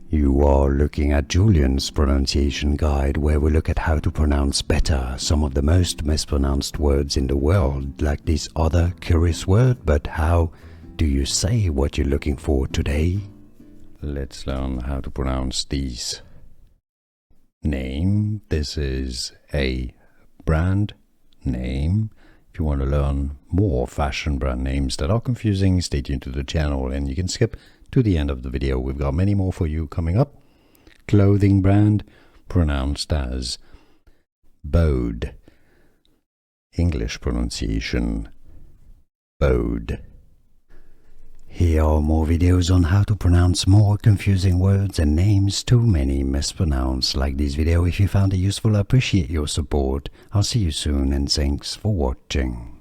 You are looking at Julian's pronunciation guide, where we look at how to pronounce better some of the most mispronounced words in the world, like this other curious word. But how do you say what you're looking for today? Let's learn how to pronounce these. Name. This is a brand name. If you want to learn more fashion brand names that are confusing, stay tuned to the channel and you can skip to the end of the video. We've got many more for you coming up. Clothing brand, pronounced as Bode. English pronunciation, Bode. Here are more videos on how to pronounce more confusing words and names too many mispronounced. Like this video if you found it useful. I appreciate your support. I'll see you soon and thanks for watching.